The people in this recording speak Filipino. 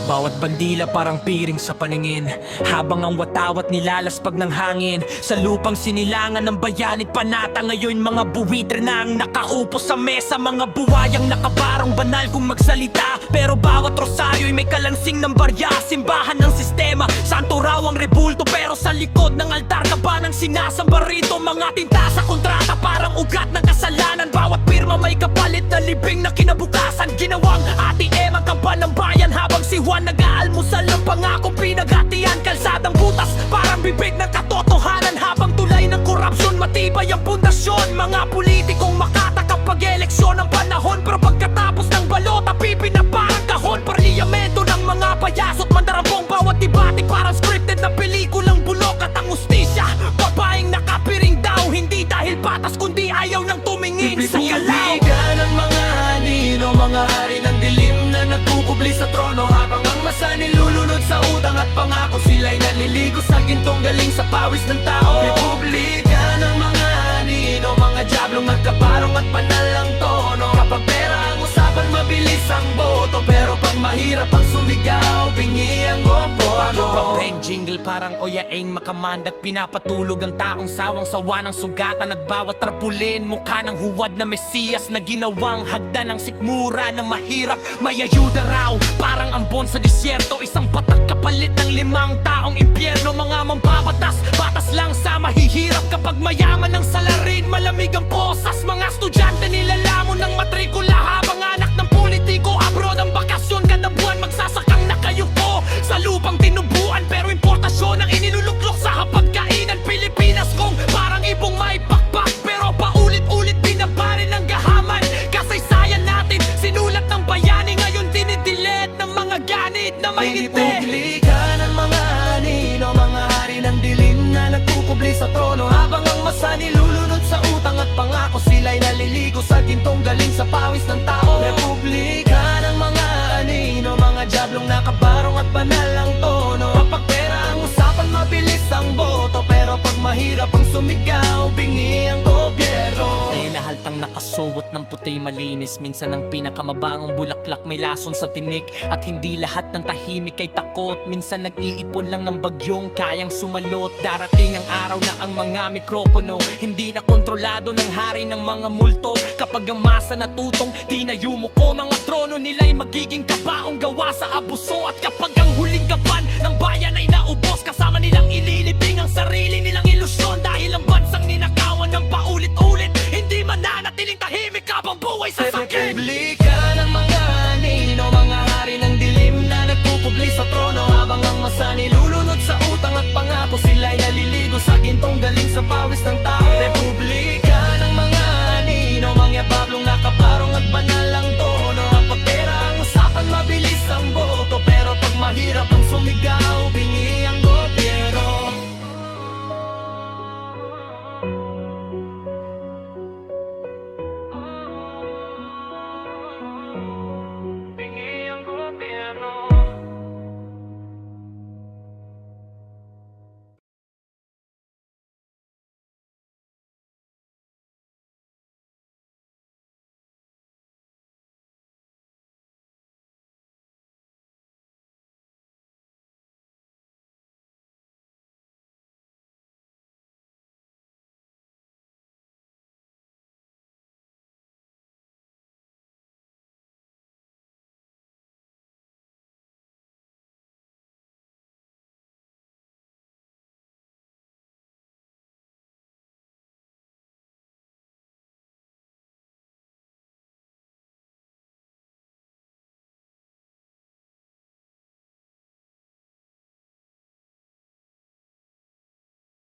Bawat bandila parang piring sa paningin, habang ang watawat nilalaspag ng hangin. Sa lupang sinilangan ng bayanit panata, ngayon mga buwitre na ang nakaupo sa mesa. Mga buwayang nakabarong banal kung magsalita, pero bawat rosaryo'y may kalansing ng barya. Simbahan ng sistema, santo raw ang rebulto, pero sa likod ng altar ka ba ng sinasamba rito? Mga tinta sa kontrata parang ugat ng kasalanan. Bawat pirma may kapalit na libing na kinabukasan. Ginawang ATM ang kampan ng bayan, habang si Juan nag-aalmusal ng pangakong pinaghatian. Kalsadang butas parang bibig ng katotohanan, habang tulay ng korupsyon matibay ang pundasyon. Mga politikong makata kapag eleksyon ang panahon, pero pagkatapos ng balota pipina parang kahon. Parliyamento ng mga payaso't mandarabong, bawat debate parang scripted na pelikulang bulok. At ang ustisya, babaeng nakapiring daw, hindi dahil patas kundi ayaw nang tumingin sa galaw. Ibibigan ng mga anino, mga hari ng dilim na nagkukubli sa trono, habang ang masa nilulunod sa utang at pangako. Sila'y naliligo sa gintong galing sa pawis ng tao. Republika ng mga anino, mga diablong nagkaparong at banal ang tono. Kapag pera ang usapan, mabilis ang boto, pero pag mahirap ang sumigaw, bingi ang gobo. Pag-pen jingle parang oyaing makamandat, pinapatulog ang taong sawang-sawa ng sugatan. At bawat trapulin mukha ng huwad na mesiyas, na ginawang hagdan ng sikmura na mahirap. May ayuda raw, parang ambon sa disyerto, isang patak kapalit ng 5 taong impyerno. Mga mambabatas, batas lang sa mahihirap. Kapag mayaman ang salarin, malamig ang posas. Mga estudyante nilalamon ng matrikula, habang anak ng politiko abroad ang bakasyon. Kada buwan magsasakang nakayuko sa lupang tinubuan, pero importasyon ang iniluluklok sa hapagkainan. Pilipinas kung parang ibong may pakpak, pero paulit-ulit binabarin ng gahaman. Kasaysayan natin, sinulat ng bayani, ngayon dinidelete ng mga ganit na may ngiti. Republika ng mga anino, mga hari ng dilim na nagkukubli sa trono, habang ang masa nilulunod sa utang at pangako. Sila'y naliligo sa gintong galing sa pawis ng tao. Republika ng mga anino, mga diablong nakabarong at banal ang tono. Kapag pera ang usapan, mabilis ang boto, pero pag mahirap ang sumigaw, bingi ang gobyerno. Ay nahaltang nakasuot ng puti malinis, minsan ang pinakamabangong bulaklak may lason sa tinik. At hindi lahat ng tahimik ay takot, minsan nag-iipon lang ng bagyong kayang sumalot. Darating ang araw na ang mga mikropono hindi na kontrolado ng hari ng mga multo. Kapag ang masa natutong di na yumuko, mga trono nila'y magiging kabaong gawa sa abuso. At kapag ang huling kaban ng bayan ay naubos, kasama nilang ili